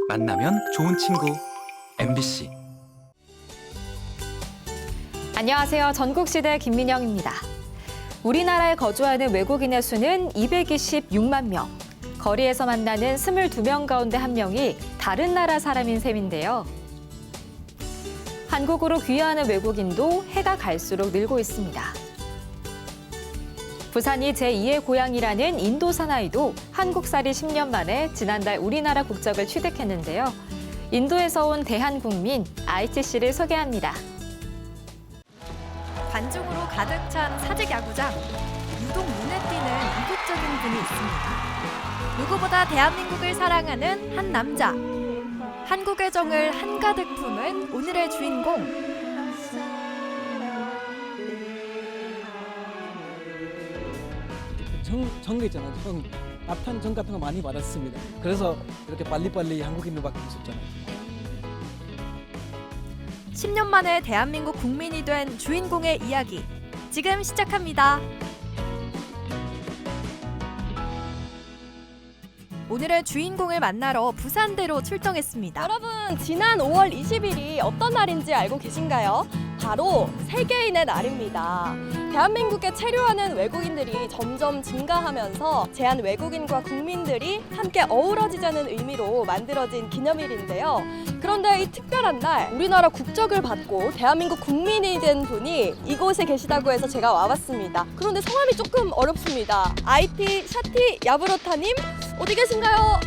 만나면 좋은 친구 MBC. 안녕하세요. 전국시대 김민영입니다. 우리나라에 거주하는 외국인의 수는 226만 명. 거리에서 만나는 22명 가운데 1명이 다른 나라 사람인 셈인데요. 한국으로 귀화하는 외국인도 해가 갈수록 늘고 있습니다. 부산이 제2의 고향이라는 인도 사나이도 한국살이 10년 만에 지난달 우리나라 국적을 취득했는데요. 인도에서 온 대한국민 ITC를 소개합니다. 관중으로 가득 찬 사직 야구장. 유독 눈에 띄는 이국적인 분이 있습니다. 누구보다 대한민국을 사랑하는 한 남자. 한국의 정을 한가득 품은 오늘의 주인공. 정 있잖아요. 낙탄 정 같은 거 많이 받았습니다. 그래서 이렇게 빨리빨리 한국인으로 바뀌고 싶잖아요. 10년 만에 대한민국 국민이 된 주인공의 이야기. 지금 시작합니다. 오늘의 주인공을 만나러 부산대로 출동했습니다. 여러분, 지난 5월 20일이 어떤 날인지 알고 계신가요? 바로 세계인의 날입니다. 대한민국에 체류하는 외국인들이 점점 증가하면서 제한 외국인과 국민들이 함께 어우러지자는 의미로 만들어진 기념일인데요. 그런데 이 특별한 날 우리나라 국적을 받고 대한민국 국민이 된 분이 이곳에 계시다고 해서 제가 와봤습니다. 그런데 성함이 조금 어렵습니다. IT 샤티 야브로타님 어디 계신가요?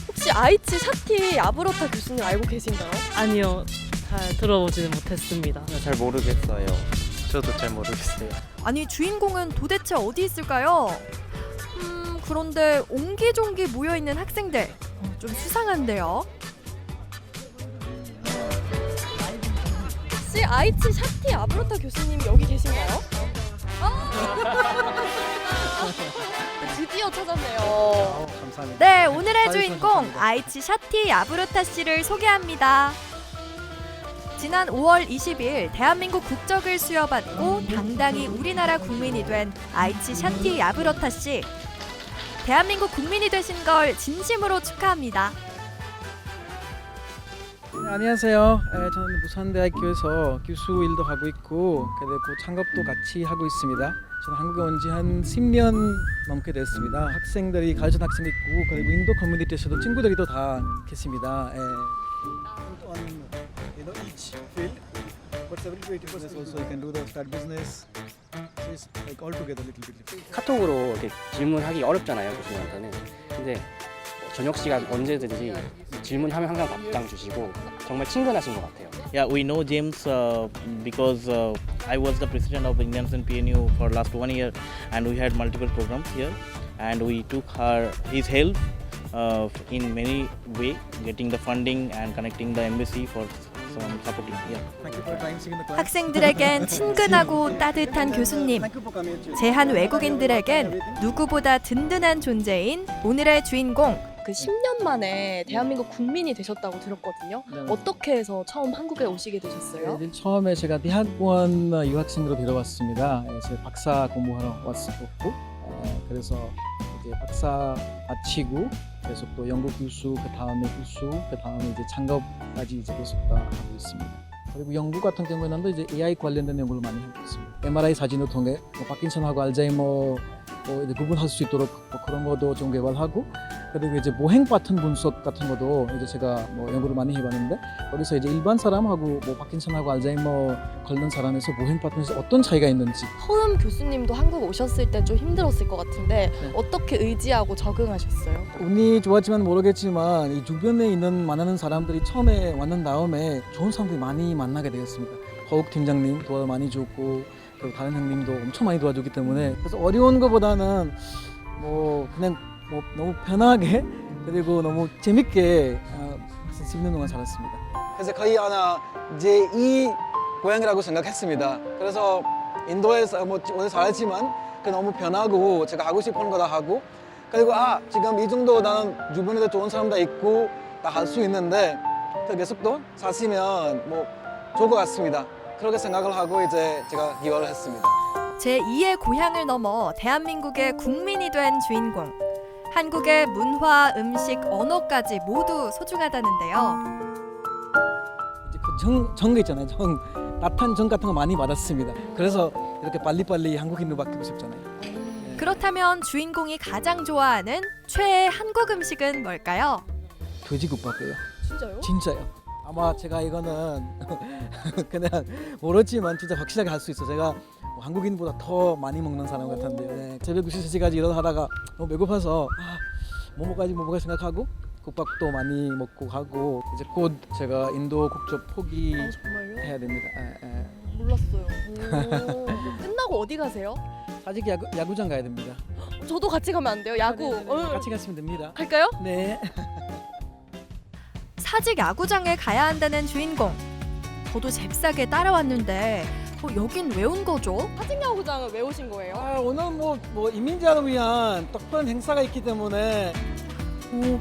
혹시 IT 샤티 야브로타 교수님 알고 계신가요? 아니요, 잘 들어보지는 못했습니다. 잘 모르겠어요. 저도 잘 모르겠어요. 아니, 주인공은 도대체 어디 있을까요? 그런데 옹기종기 모여있는 학생들. 좀 수상한데요? 혹시 IT 샤티 야브로타 교수님 여기 계신가요? 드디어 찾았네요. 감사합니다. 네, 오늘의 아유, 주인공 감사합니다. 아이치 샤티 야브로타 씨를 소개합니다. 지난 5월 20일 대한민국 국적을 수여받고 당당히 우리나라 국민이 된 아이치 샤티 야브로타 씨. 대한민국 국민이 되신 걸 진심으로 축하합니다. 네, 안녕하세요. 저는 부산대학교에서 교수 일도 하고 있고 그리고 창업도 같이 하고 있습니다. 저는 한국에 온 지 한 10년 넘게 됐습니다. 학생들이 가르치는 학생도 있고 그리고 인도 커뮤니티에서도 친구들이 다 계십니다. each field, but 70-80% also you can do the start business. So it's like all together little bit different. 카톡으로 이렇게 질문하기 어렵잖아요, 교수님한테는. 근데 저녁 시간 언제든지 질문하면 항상 답장 주시고 정말 친근하신 것 같아요. Yeah, we know James because I was the president of Indian PNU for last 1 year, and we had multiple programs here, and we took his help in many way, getting the funding and connecting the embassy for some supporting. Yeah. Thank you for your time seeing the class. 학생들에겐 친근하고 따뜻한 교수님. Thank you for coming. 제한 외국인들에겐 누구보다 든든한 존재인 오늘의 주인공. 그 10년 만에 대한민국 국민이 되셨다고 들었거든요. 네. 어떻게 해서 처음 한국에 오시게 되셨어요? 네, 처음에 제가 대학원 유학생으로 데려왔습니다. 제가 박사 공부하러 왔었고, 그래서 이제 박사 마치고 계속 또 연구 교수, 그 다음에 교수, 그 다음에 이제 창업까지 이제 계속 다 하고 있습니다. 그리고 연구 같은 경우에는 이제 AI 관련된 연구를 많이 하고 있습니다. MRI 사진을 통해 파킨슨하고 알츠하이머 이제 구분할 수 있도록 그런 것도 좀 개발하고, 그리고 이제 모행 파튼 분석 같은 것도 이제 제가 연구를 많이 해봤는데, 거기서 이제 일반 사람하고 파킨슨하고 알츠하이머 걸린 사람에서 모행 파튼에서 어떤 차이가 있는지. 처음 교수님도 한국 오셨을 때 좀 힘들었을 것 같은데 네. 어떻게 의지하고 적응하셨어요? 운이 좋았지만 모르겠지만 이 주변에 있는 많은 사람들이 처음에 왔는 다음에 좋은 사람들이 많이 만나게 되었습니다. 허욱 팀장님 도와 많이 줬고, 그리고 다른 형님도 엄청 많이 도와줬기 때문에, 그래서 어려운 것보다는 그냥 너무 편하게 그리고 너무 재밌게 10년 동안 살았습니다. 그래서 거의 하나 제2 고향이라고 생각했습니다. 그래서 인도에서 오늘 살았지만 너무 편하고 제가 하고 싶은 거 다 하고, 그리고 지금 이 정도 나는 주변에도 좋은 사람도 있고 다 할 수 있는데 계속 또 사시면 좋을 것 같습니다. 그렇게 생각을 하고 이제 제가 기여를 했습니다. 제2의 고향을 넘어 대한민국의 국민이 된 주인공. 한국의 문화, 음식, 언어까지 모두 소중하다는데요. 이제 그 정거 있잖아요. 따뜻한 정 같은 거 많이 받았습니다. 그래서 이렇게 빨리빨리 한국인으로 바뀌고 싶잖아요. 그렇다면 주인공이 가장 좋아하는 최애 한국 음식은 뭘까요? 돼지국밥이에요. 진짜요? 진짜요. 아마 제가 이거는 그냥 모르지만 진짜 확실하게 할 수 있어. 제가 한국인보다 더 많이 먹는 사람 같은데 네. 새벽 2시, 3시까지 일어나다가 너무 배고파서 뭐 먹어야지 생각하고 국밥도 많이 먹고 가고 이제 곧 제가 인도 국적 포기해야 정말요? 됩니다. 몰랐어요. 끝나고 어디 가세요? 아직 야구장 가야 됩니다. 저도 같이 가면 안 돼요? 야구. 같이 갔으면 됩니다. 갈까요? 네. 사직 야구장에 가야 한다는 주인공. 저도 잽싸게 따라왔는데 여긴 왜 온 거죠? 사직야구장을 왜 오신 거예요? 오늘 뭐 이민자를 위한 특별한 행사가 있기 때문에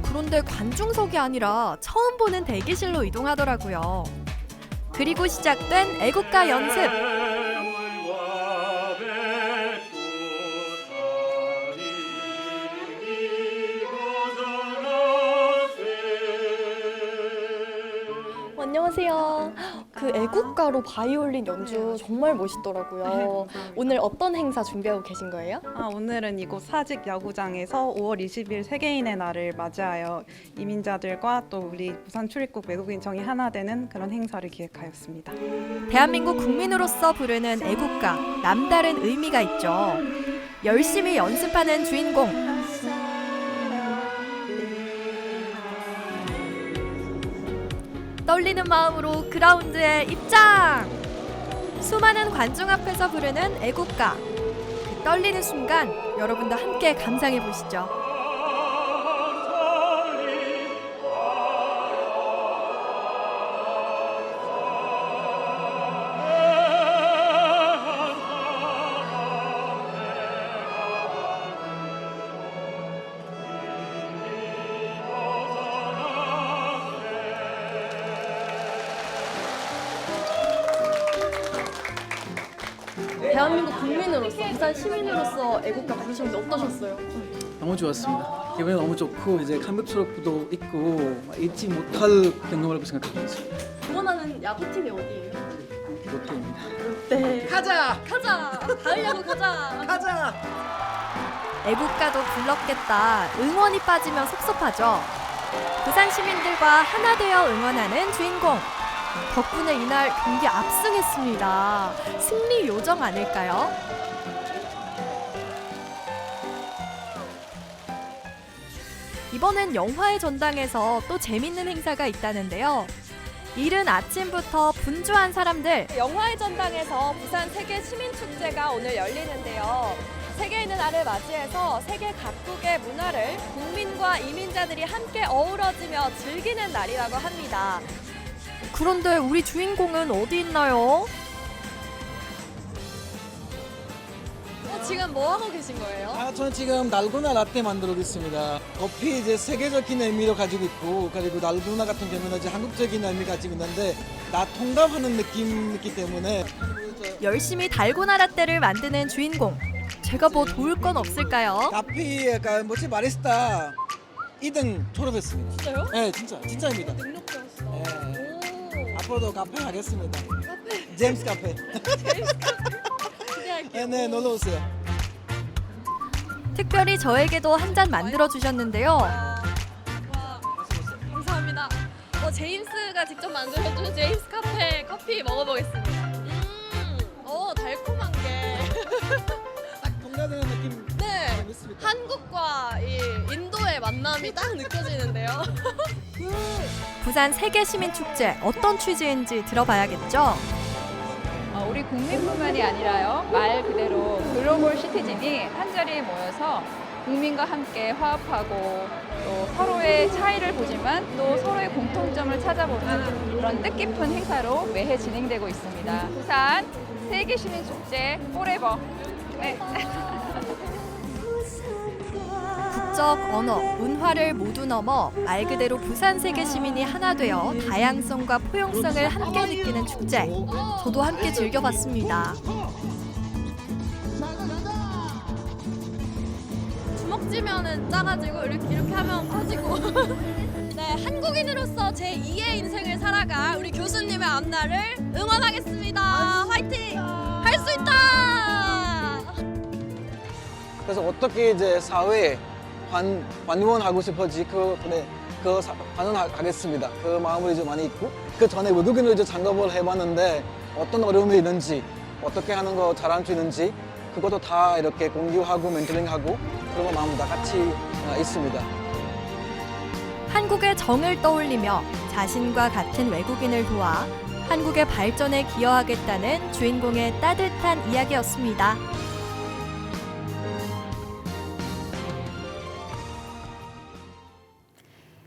그런데 관중석이 아니라 처음 보는 대기실로 이동하더라고요. 그리고 시작된 애국가 연습. 안녕하세요. 그 애국가로 바이올린 연주 정말 멋있더라고요. 오늘 어떤 행사 준비하고 계신 거예요? 오늘은 이곳 사직 야구장에서 5월 20일 세계인의 날을 맞이하여 이민자들과 또 우리 부산 출입국 외국인청이 하나 되는 그런 행사를 기획하였습니다. 대한민국 국민으로서 부르는 애국가, 남다른 의미가 있죠. 열심히 연습하는 주인공. 떨리는 마음으로 그라운드에 입장! 수많은 관중 앞에서 부르는 애국가. 그 떨리는 순간 여러분도 함께 감상해 보시죠. 대한민국 국민으로서, 부산 시민으로서 애국가 부르셨는데 어떠셨어요? 너무 좋았습니다. 기분이 너무 좋고 이제 감격스럽기도 있고 잊지 못할 경험이라고 생각하고 있습니다. 응원하는 야구팀이 어디예요? 롯데입니다. 네. 가자! 가을 야구 가자! 가자! 애국가도 불렀겠다. 응원이 빠지면 섭섭하죠. 부산 시민들과 하나 되어 응원하는 주인공. 덕분에 이날 경기 압승했습니다. 승리 요정 아닐까요? 이번엔 영화의 전당에서 또 재밌는 행사가 있다는데요. 이른 아침부터 분주한 사람들. 영화의 전당에서 부산 세계 시민축제가 오늘 열리는데요. 세계인의 날을 맞이해서 세계 각국의 문화를 국민과 이민자들이 함께 어우러지며 즐기는 날이라고 합니다. 그런데 우리 주인공은 어디 있나요? 지금 뭐 하고 계신 거예요? 저는 지금 달고나 라떼 만들고 있습니다. 커피 이제 세계적인 의미로 가지고 있고 그리고 달고나 같은 경우는 이제 한국적인 의미 가지고 있는데 다 통합하는 느낌이기 때문에 열심히 달고나 라떼를 만드는 주인공. 제가 뭐 도울 건 없을까요? 카페 바리스타 2등 졸업했습니다. 진짜요? 네, 진짜입니다. 능력자였어. 네. 앞으로도 카페 하겠습니다. 제임스 카페. 기대할게요. 네, 놀러 오세요. 특별히 저에게도 한 잔 만들어 주셨는데요. 와, 감사합니다. 제임스가 직접 만들어준 제임스 카페 커피 먹어보겠습니다. 달콤한 게. 딱 통과되는 느낌. 네, 있습니다. 한국과 이 인도의 만남이 딱 느껴지는데요. 부산 세계시민축제 어떤 취지인지 들어봐야겠죠? 우리 국민뿐만이 아니라요, 말 그대로 글로벌 시티즌이 한자리에 모여서 국민과 함께 화합하고 또 서로의 차이를 보지만 또 서로의 공통점을 찾아보는 그런 뜻깊은 행사로 매해 진행되고 있습니다. 부산 세계시민축제 포레버. 네. 국적, 언어, 문화를 모두 넘어 말 그대로 부산 세계 시민이 하나 되어 다양성과 포용성을 함께 느끼는 축제. 저도 함께 즐겨봤습니다. 찢으면은 작아지고 이렇게 하면 커지고. 네, 한국인으로서 제 2의 인생을 살아갈 우리 교수님의 앞날을 응원하겠습니다. 화이팅! 할 수 있다! 그래서 어떻게 이제 사회에 환원하고 싶어지 환원하겠습니다. 그 마음으로 이제 많이 있고 그 전에 외국인으로 이제 작업을 해봤는데 어떤 어려움이 있는지 어떻게 하는 거 잘할 수 있는지 그것도 다 이렇게 공유하고 멘토링하고 그런 거 마음 다 같이 있습니다. 한국의 정을 떠올리며 자신과 같은 외국인을 도와 한국의 발전에 기여하겠다는 주인공의 따뜻한 이야기였습니다.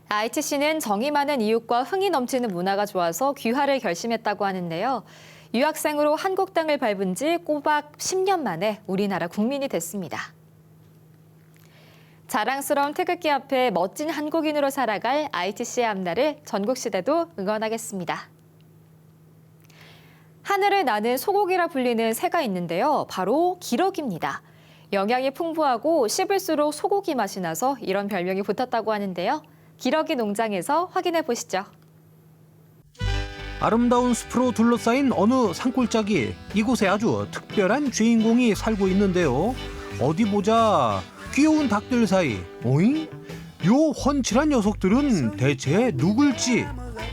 ITC는 정이 많은 이웃과 흥이 넘치는 문화가 좋아서 귀화를 결심했다고 하는데요. 유학생으로 한국 땅을 밟은 지 꼬박 10년 만에 우리나라 국민이 됐습니다. 자랑스러운 태극기 앞에 멋진 한국인으로 살아갈 ITC의 앞날을 전국시대도 응원하겠습니다. 하늘을 나는 소고기라 불리는 새가 있는데요. 바로 기러기입니다. 영양이 풍부하고 씹을수록 소고기 맛이 나서 이런 별명이 붙었다고 하는데요. 기러기 농장에서 확인해 보시죠. 아름다운 숲으로 둘러싸인 어느 산골짜기, 이곳에 아주 특별한 주인공이 살고 있는데요. 어디 보자. 귀여운 닭들 사이, 오잉? 요 훤칠한 녀석들은 대체 누굴지?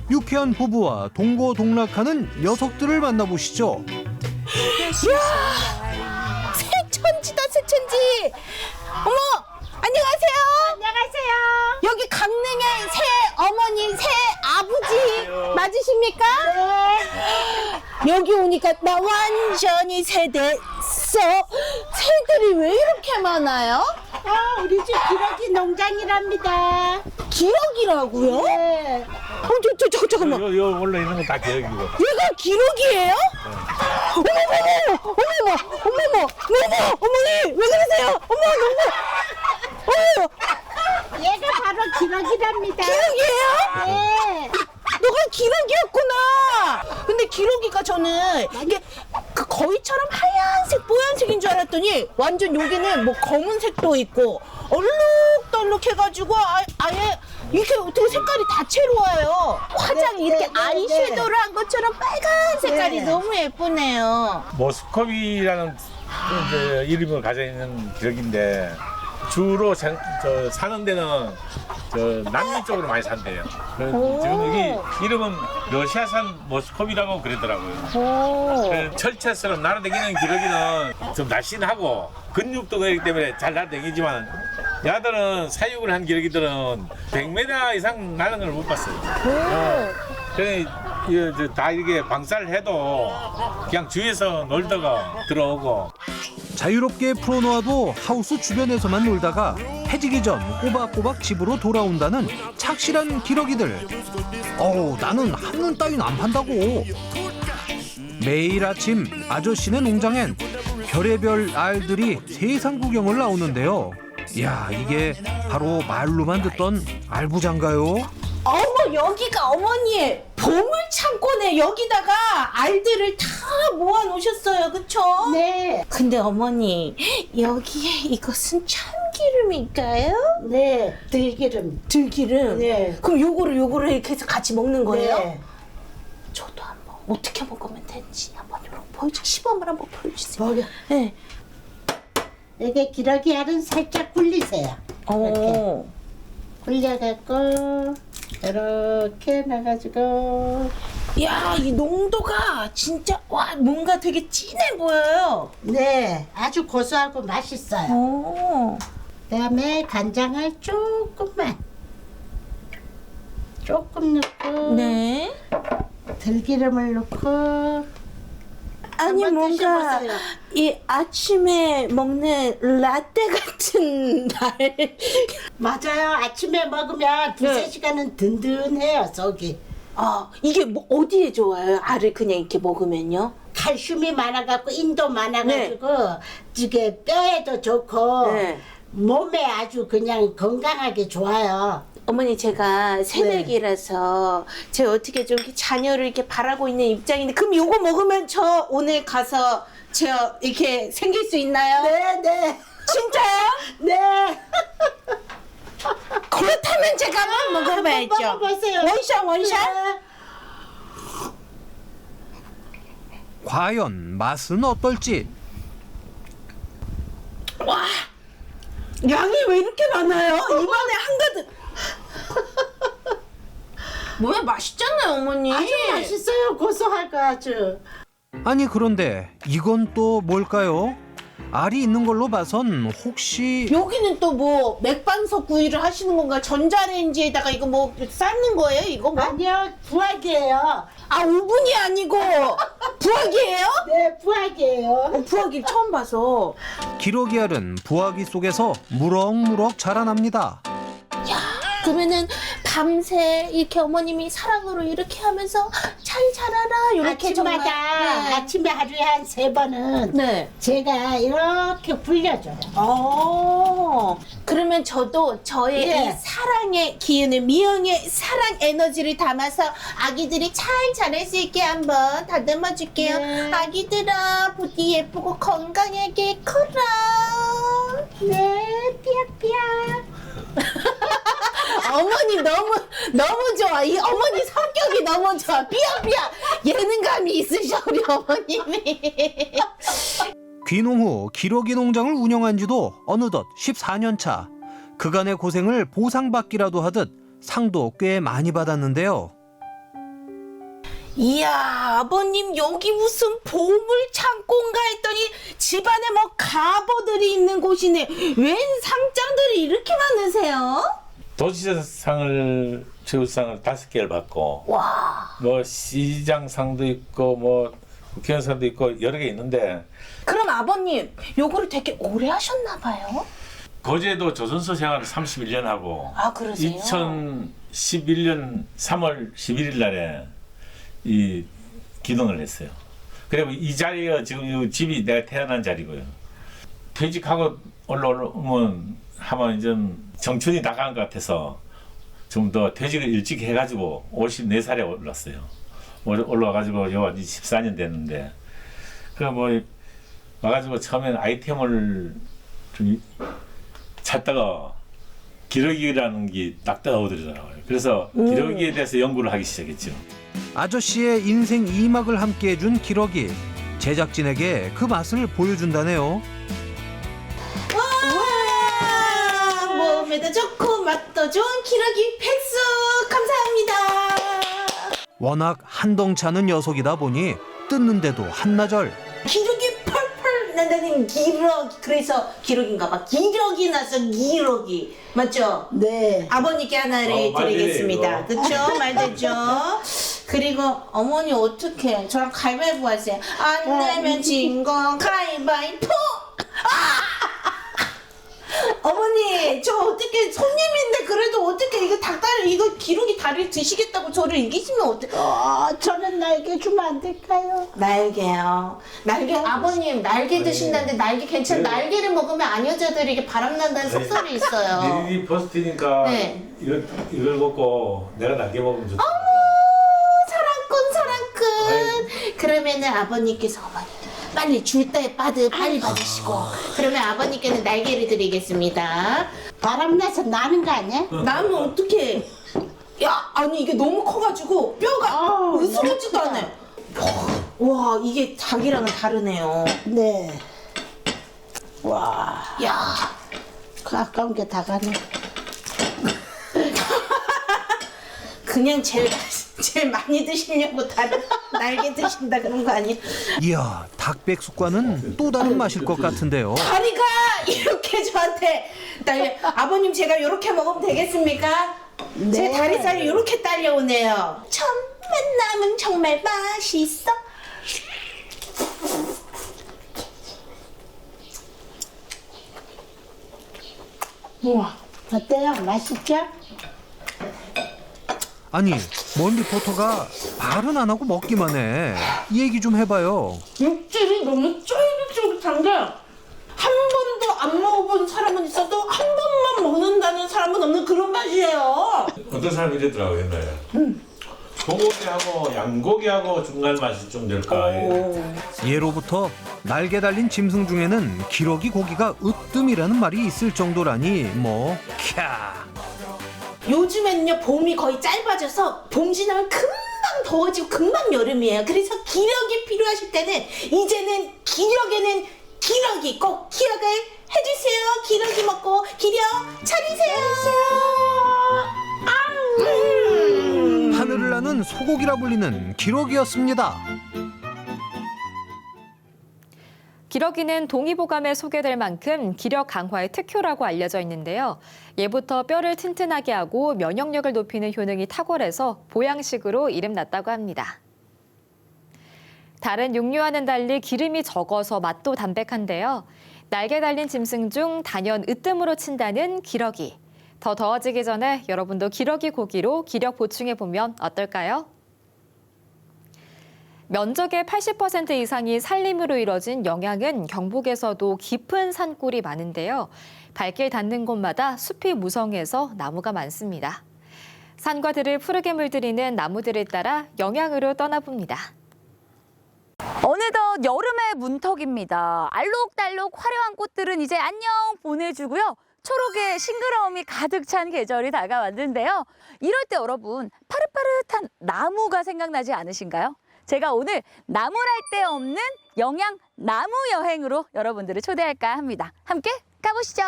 유쾌한 부부와 동고동락하는 녀석들을 만나보시죠. 새천지다, 새천지. 어머, 안녕하세요. 안녕하세요. 여기 강릉의 새 어머니, 새 아버지 맞으십니까? 네. 여기 오니까 나 완전히 새됐어. 새들이 왜 이렇게 많아요? 우리 집 기러기 농장이랍니다. 기러기라고요? 네. 잠깐만. 요 원래 있는 건 다 기러기고. 얘가 기러기예요? 어머머, 어머니 왜 그러세요? 어머. 얘가 바로 기러기랍니다. 기러기예요? 네. 너가 기러기였구나. 근데 기러기가 저는 이게 그 거위처럼 하얀색, 뽀얀색인 줄 알았더니 완전 여기는 뭐 검은색도 있고 얼룩덜룩해가지고 아예 이렇게 어떻게 색깔이 다채로워요. 화장이 이렇게 아이섀도우를 한 것처럼 빨간 색깔이 너무 예쁘네요. 모스코비라는 이제 이름을 가지고 있는 기러기인데 주로 사는 데는 남미 쪽으로 많이 산대요. 지금 여기 이름은 러시아산 모스코비라고 그러더라고요. 철새처럼 날아다니는 기러기는 좀 날씬하고 근육도 그렇기 때문에 잘 날아다니지만 야들은 사육을 한 기러기들은 100m 이상 나는 걸 못 봤어요. 그래서 다 이렇게 방사를 해도 그냥 주위에서 놀다가 들어오고. 자유롭게 풀어놓아도 하우스 주변에서만 놀다가 해지기 전 꼬박꼬박 집으로 돌아온다는 착실한 기러기들. 나는 한눈 따윈 안 판다고. 매일 아침 아저씨네 농장엔 별의별 알들이 세상 구경을 나오는데요. 이야, 이게 바로 말로만 듣던 알부자인가요? 어머, 여기가 어머니의 보물 창고네. 여기다가 알들을 다 모아 놓으셨어요, 그쵸? 네. 근데 어머니, 여기에 이것은 참기름일까요? 네, 들기름. 들기름? 네. 그럼 요거를 이렇게 해서 같이 먹는 거예요? 네. 저도 한번 어떻게 먹으면 되는지 한번 시범을 한번 보여주세요. 먹여. 네. 이게 기러기 알은 살짝 굴리세요. 이렇게 굴려갖고 이렇게 놔가지고. 야, 이 농도가 진짜 뭔가 되게 진해 보여요. 네, 아주 고소하고 맛있어요. 그다음에 간장을 조금 넣고. 네. 들기름을 넣고. 아니, 뭔가 드셔보세요. 이 아침에 먹는 라떼 같은 날. 맞아요. 아침에 먹으면 두세 시간은 든든해요, 속이. 이게 뭐 어디에 좋아요? 알을 그냥 이렇게 먹으면요? 칼슘이 많아갖고 인도 많아가지고 이게 뼈에도 좋고 몸에 아주 그냥 건강하게 좋아요. 어머니, 제가 새내기라서 제가 어떻게 좀 이렇게 자녀를 이렇게 바라고 있는 입장인데, 그럼 요거 먹으면 저 오늘 가서 제가 이렇게 생길 수 있나요? 네. 진짜요? 네. 그렇다면 제가 한번 먹어봐야죠. 먹어보세요. 원샷 원샷. 네. 과연 맛은 어떨지? 와, 양이 왜 이렇게 많아요? 입안에 한가득. 뭐야, 맛있잖아요, 어머니. 아주 맛있어요. 고소하고 아주. 아니 그런데 이건 또 뭘까요? 알이 있는 걸로 봐선 혹시 여기는 또 뭐 맥반석 구이를 하시는 건가? 전자레인지에다가 이거 뭐 삶는 거예요? 이거 뭐? 아니요, 부학이에요. 아, 오븐이 아니고 부학이에요? 네, 부학이에요. 부학이 처음 봐서. 기러기 알은 부화기 속에서 무럭무럭 자라납니다. 그러면은 밤새 이렇게 어머님이 사랑으로 이렇게 하면서 잘 자라라 이렇게 아침마다 정말. 아침에 하루에 한 3번은 네. 제가 이렇게 불려줘요. 그러면 저도 저의 예. 이 사랑의 기운을, 미영의 사랑 에너지를 담아서 아기들이 잘 자랄 수 있게 한번 다듬어 줄게요. 네. 아기들아, 부디 예쁘고 건강하게 커라. 네, 삐약삐약. 어머니 너무 좋아. 이 어머니 성격이 너무 좋아. 삐약삐약 예능감이 있으셔 우리 어머님이. 귀농 후 기러기 농장을 운영한 지도 어느덧 14년 차. 그간의 고생을 보상받기라도 하듯 상도 꽤 많이 받았는데요. 이야, 아버님 여기 무슨 보물 창고인가 했더니 집안에 뭐 갑오들이 있는 곳이네. 웬 상장들이 이렇게 많으세요? 도지사상을 최우수상을 5개를 받고 와. 뭐 시장상도 있고 뭐 국회의원상도 있고 여러 개 있는데 그럼 아버님 요거를 되게 오래 하셨나 봐요? 거제도 조선소 생활을 31년 하고 아, 그러세요? 2011년 3월 11일 날에 이 기동을 했어요. 그리고 이 자리가 지금 이 집이 내가 태어난 자리고요. 퇴직하고 올라오면 하면 이제 청춘이 나간 것 같아서 좀 더 퇴직을 일찍 해가지고 54살에 올랐어요. 올라와가지고 요 14년 됐는데 그 뭐 와가지고 처음에는 아이템을 좀 찾다가 기러기라는 게 딱 떠오르더라고요. 그래서 기러기에 대해서 연구를 하기 시작했죠. 아저씨의 인생 2막을 함께해준 기러기. 제작진에게 그 맛을 보여준다네요. 와, 몸에도 좋고 맛도 좋은 기러기 백숙 감사합니다. 워낙 한덩차는 녀석이다 보니 뜯는데도 한나절. 기러기 펄펄 난다는 기러기. 그래서 기러기인가 봐. 기러기 나서 기러기. 맞죠? 네. 아버님께 하나를 드리겠습니다. 말되네, 그쵸? 말되죠? 그리고 어머니 어떡해. 저랑 가위바위보 하세요. 안 내면 진 건 가위바위보. 어머니 저 어떻게 손님인데 그래도 어떻게 이거 닭다리 이거 기러기 다리를 드시겠다고 저를 이기시면 어떡해. 저는 날개 주면 안 될까요? 날개요. 날개 아버님 날개 드신다는데 날개 괜찮. 날개를 먹으면 안 여자들이 바람난다는 속설이 있어요. 니들이 버스트니까 네. 이걸 먹고 내가 날개 먹으면 좋다. 사랑꾼. 그러면은 아버님께서 어머니 빨리 줄 때 빨리 받으시고 그러면 아버님께는 날개를 드리겠습니다. 바람나서 나는 거 아니야? 나면 어떡해. 야, 아니 이게 너무 커가지고 뼈가 으스러지도 않아요. 와, 이게 닭이랑은 다르네요. 네. 와, 야, 가까운 게 다 가네. 그냥 제일 많이 드시려고 날개 드신다 그런 거 아니에요? 이야, 닭백숙과는 또 다른 맛일 것 같은데요. 다리가 이렇게 저한테 딸려. 아버님 제가 이렇게 먹으면 되겠습니까? 네. 제 다리살이 이렇게 딸려오네요. 첫 만남은 정말 맛있어. 우와, 어때요? 맛있죠? 아니, 뭔 리포터가 말은 안 하고 먹기만 해. 얘기 좀 해봐요. 육질이 너무 쫄깃쫄깃한데 한 번도 안 먹어본 사람은 있어도 한 번만 먹는다는 사람은 없는 그런 맛이에요. 어떤 사람이 이러더라고요 옛날에. 소고기하고 양고기하고 중간 맛이 좀 될까. 예로부터 날개 달린 짐승 중에는 기러기 고기가 으뜸이라는 말이 있을 정도라니 뭐 캬. 요즘에는요 봄이 거의 짧아져서 봄 지나면 금방 더워지고 금방 여름이에요. 그래서 기러기 필요하실 때는 이제는 기러기는 기러기 꼭 기억을 해주세요. 기러기 먹고 기력 차리세요. 하늘을 나는 소고기라 불리는 기러기였습니다. 기러기는 동의보감에 소개될 만큼 기력 강화의 특효라고 알려져 있는데요. 예부터 뼈를 튼튼하게 하고 면역력을 높이는 효능이 탁월해서 보양식으로 이름났다고 합니다. 다른 육류와는 달리 기름이 적어서 맛도 담백한데요. 날개 달린 짐승 중 단연 으뜸으로 친다는 기러기. 더 더워지기 전에 여러분도 기러기 고기로 기력 보충해보면 어떨까요? 면적의 80% 이상이 산림으로 이뤄진 영양은 경북에서도 깊은 산골이 많은데요. 발길 닿는 곳마다 숲이 무성해서 나무가 많습니다. 산과 들을 푸르게 물들이는 나무들을 따라 영양으로 떠나봅니다. 어느덧 여름의 문턱입니다. 알록달록 화려한 꽃들은 이제 안녕 보내주고요. 초록의 싱그러움이 가득 찬 계절이 다가왔는데요. 이럴 때 여러분 파릇파릇한 나무가 생각나지 않으신가요? 제가 오늘 나무랄 데 없는 영양 나무 여행으로 여러분들을 초대할까 합니다. 함께 가보시죠.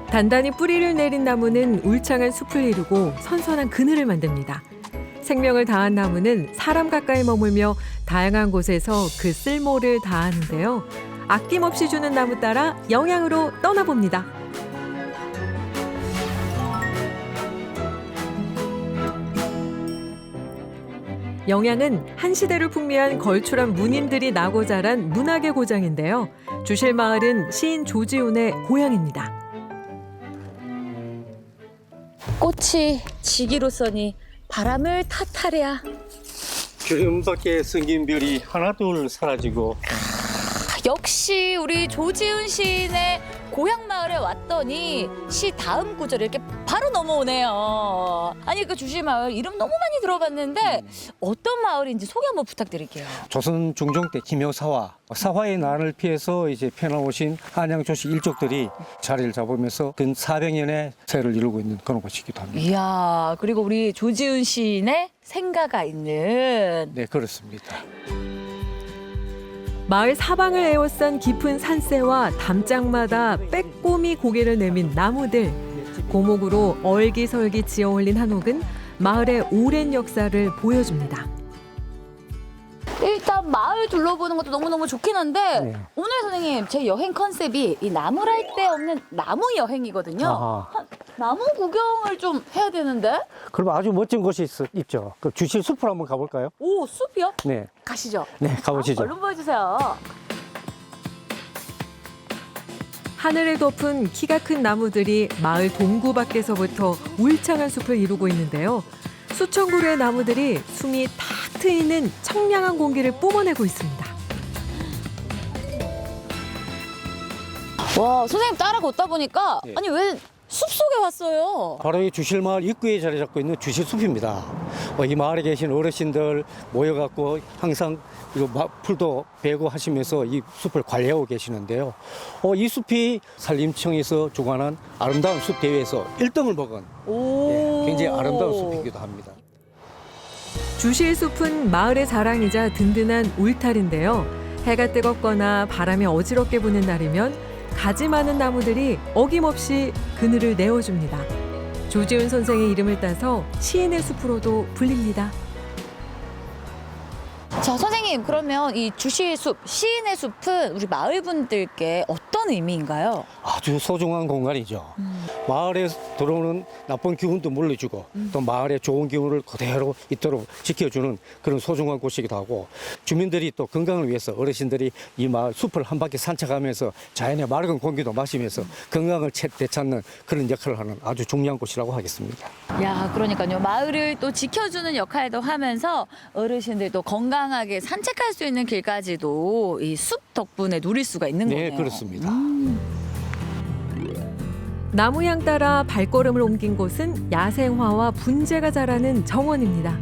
단단히 뿌리를 내린 나무는 울창한 숲을 이루고 선선한 그늘을 만듭니다. 생명을 다한 나무는 사람 가까이 머물며 다양한 곳에서 그 쓸모를 다하는데요. 아낌없이 주는 나무 따라 영양으로 떠나봅니다. 영양은 한 시대를 풍미한 걸출한 문인들이 나고 자란 문학의 고장인데요. 주실마을은 시인 조지훈의 고향입니다. 꽃이 지기로서니 바람을 탓하랴. 기름밖에 생긴 별이 하나둘 사라지고. 역시 우리 조지훈 시인의 고향 마을에 왔더니 시 다음 구절이 이렇게 바로 넘어오네요. 아니 그 주실마을 이름 너무 많이 들어봤는데 어떤 마을인지 소개 한번 부탁드릴게요. 조선 중종 때 김여사화, 사화의 난을 피해서 이제 편나오신 한양 조씨 일족들이 자리를 잡으면서 근 400년의 세를 이루고 있는 그런 곳이기도 합니다. 이야, 그리고 우리 조지훈 시인의 생가가 있는. 네, 그렇습니다. 마을 사방을 에워싼 깊은 산새와 담장마다 빼꼼히 고개를 내민 나무들. 고목으로 얼기설기 지어올린 한옥은 마을의 오랜 역사를 보여줍니다. 일단 마을 둘러보는 것도 너무너무 좋긴 한데 오늘 선생님 제 여행 컨셉이 이 나무랄 데 없는 나무 여행이거든요. 나무 구경을 좀 해야 되는데. 그럼 아주 멋진 곳이 있죠. 그럼 주실 숲으로 한번 가볼까요? 오, 숲이요? 네. 가시죠. 네, 가보시죠. 얼른 보여주세요. 하늘을 덮은 키가 큰 나무들이 마을 동구 밖에서부터 울창한 숲을 이루고 있는데요. 수천 그루의 나무들이 숨이 탁 트이는 청량한 공기를 뿜어내고 있습니다. 와, 선생님 따라 걷다 보니까 아니 왜 숲속에 왔어요? 바로 이 주실마을 입구에 자리 잡고 있는 주실숲입니다. 이 마을에 계신 어르신들 모여갖고 항상 이거 풀도 베고 하시면서 이 숲을 관리하고 계시는데요. 이 숲이 산림청에서 주관한 아름다운 숲 대회에서 1등을 먹은 굉장히 아름다운 숲이기도 합니다. 주실숲은 마을의 자랑이자 든든한 울타리인데요. 해가 뜨겁거나 바람이 어지럽게 부는 날이면 가지 많은 나무들이 어김없이 그늘을 내어줍니다. 조지훈 선생의 이름을 따서 시인의 숲으로도 불립니다. 자, 선생님 그러면 이 주실숲, 시인의 숲은 우리 마을 분들께 어떤 의미인가요? 아주 소중한 공간이죠. 마을에 들어오는 나쁜 기운도 물려주고 또 마을의 좋은 기운을 그대로 있도록 지켜주는 그런 소중한 곳이기도 하고 주민들이 또 건강을 위해서 어르신들이 이 마을 숲을 한 바퀴 산책하면서 자연의 맑은 공기도 마시면서 건강을 되찾는 그런 역할을 하는 아주 중요한 곳이라고 하겠습니다. 야, 그러니까요. 마을을 또 지켜주는 역할도 하면서 어르신들도 건강하게 산책할 수 있는 길까지도 이 숲 덕분에 누릴 수가 있는 거네요. 네, 그렇습니다. 나무향 따라 발걸음을 옮긴 곳은 야생화와 분재가 자라는 정원입니다.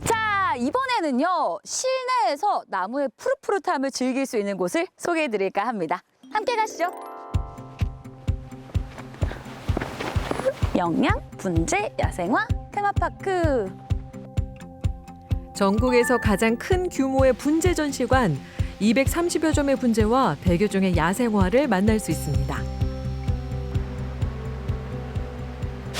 자, 이번에는요, 실내에서 나무의 푸릇푸릇함을 즐길 수 있는 곳을 소개해드릴까 합니다. 함께 가시죠. 영양, 분재, 야생화, 테마파크. 전국에서 가장 큰 규모의 분재 전시관, 230여 점의 분재와 100여 종의 야생화를 만날 수 있습니다.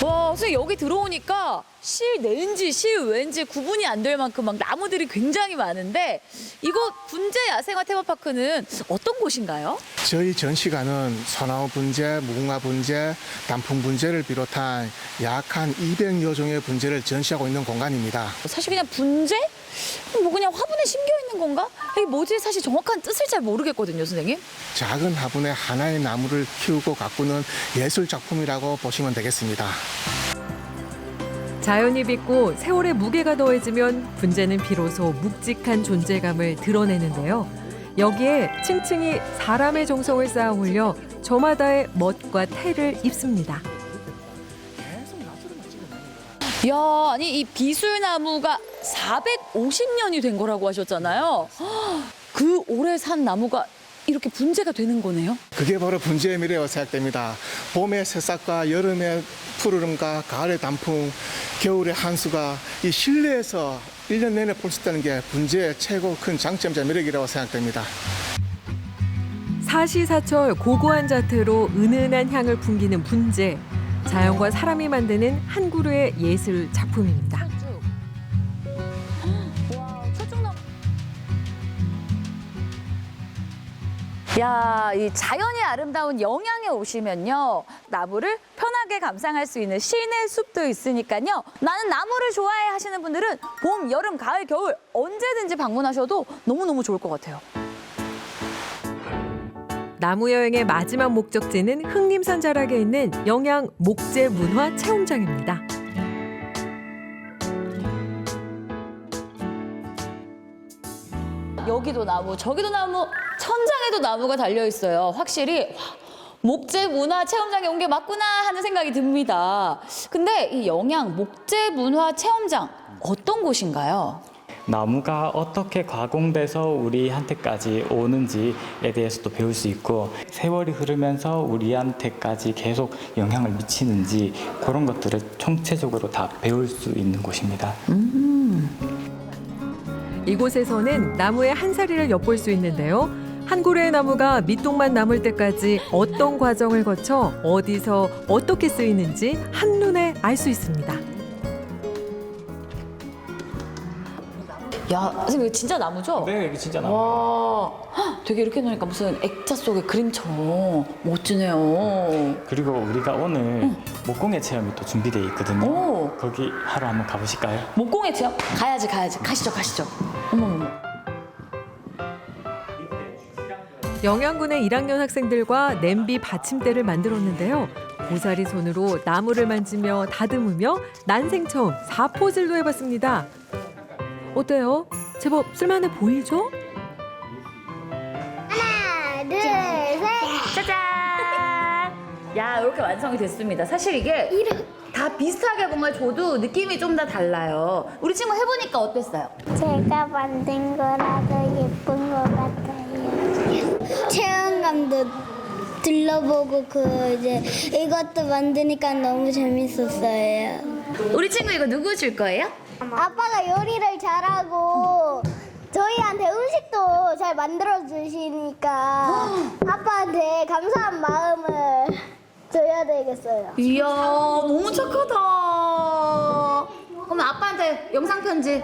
와, 선생님 여기 들어오니까 실내인지 실외인지 구분이 안 될 만큼 막 나무들이 굉장히 많은데 이곳 분재 야생화 테마파크는 어떤 곳인가요? 저희 전시관은 소나무 분재, 무궁화 분재, 단풍 분재를 비롯한 약 한 200여 종의 분재를 전시하고 있는 공간입니다. 사실 그냥 분재? 뭐 그냥 화분에 심겨 있는 건가? 이게 뭐지? 사실 정확한 뜻을 잘 모르겠거든요, 선생님. 작은 화분에 하나의 나무를 키우고 가꾸는 예술 작품이라고 보시면 되겠습니다. 자연이 빚고 세월의 무게가 더해지면 분재는 비로소 묵직한 존재감을 드러내는데요. 여기에 층층이 사람의 정성을 쌓아 올려 저마다의 멋과 태를 입습니다. 이야, 아니 이 비술나무가 450년이 된 거라고 하셨잖아요. 그 오래 산 나무가 이렇게 분재가 되는 거네요? 그게 바로 분재의 미래라고 생각됩니다. 봄의 새싹과 여름의 푸르름과 가을의 단풍, 겨울의 한수가 이 실내에서 1년 내내 볼 수 있다는 게 분재의 최고 큰 장점자 매력이라고 생각됩니다. 사시사철 고고한 자태로 은은한 향을 풍기는 분재. 자연과 사람이 만드는 한 그루의 예술 작품입니다. 야, 이 자연이 아름다운 영양에 오시면요, 나무를 편하게 감상할 수 있는 실내 숲도 있으니까요. 나는 나무를 좋아해 하시는 분들은 봄, 여름, 가을, 겨울 언제든지 방문하셔도 너무너무 좋을 것 같아요. 나무 여행의 마지막 목적지는 흑림산 자락에 있는 영양 목재 문화 체험장입니다. 여기도 나무, 저기도 나무, 천장에도 나무가 달려 있어요. 확실히 와, 목재 문화 체험장에 온 게 맞구나 하는 생각이 듭니다. 근데 이 영양 목재 문화 체험장 어떤 곳인가요? 나무가 어떻게 가공돼서 우리한테까지 오는지에 대해서도 배울 수 있고 세월이 흐르면서 우리한테까지 계속 영향을 미치는지 그런 것들을 총체적으로 다 배울 수 있는 곳입니다. 이곳에서는 나무의 한살이를 엿볼 수 있는데요. 한 그루의 나무가 밑동만 남을 때까지 어떤 과정을 거쳐 어디서 어떻게 쓰이는지 한눈에 알 수 있습니다. 야, 선생님 이거 진짜 나무죠? 네, 이게 진짜 나무. 와, 헉, 되게 이렇게 놓으니까 무슨 액자 속의 그림처럼 멋지네요. 그리고 우리가 오늘 목공예 체험이 또 준비되어 있거든요. 오. 거기 하러 한번 가보실까요? 목공예 체험? 가야지. 가시죠. 어머머머. 영양군의 1학년 학생들과 냄비 받침대를 만들었는데요. 고사리 손으로 나무를 만지며 다듬으며 난생 처음 4포질도 해봤습니다. 어때요? 제법 쓸만해 보이죠? 하나, 둘, 셋. 짜잔! 야, 이렇게 완성이 됐습니다. 사실 이게 다 비슷하게 뭔가 줘도 느낌이 좀 다 달라요. 우리 친구 해보니까 어땠어요? 제가 만든 거라도 예쁜 것 같아요. 체험감도 둘러보고 이것도 만드니까 너무 재밌었어요. 우리 친구 이거 누구 줄 거예요? 아빠가 요리를 잘하고 저희한테 음식도 잘 만들어 주시니까 아빠한테 감사한 마음을 줘야 되겠어요. 이야, 너무 착하다. 그럼 아빠한테 영상 편지.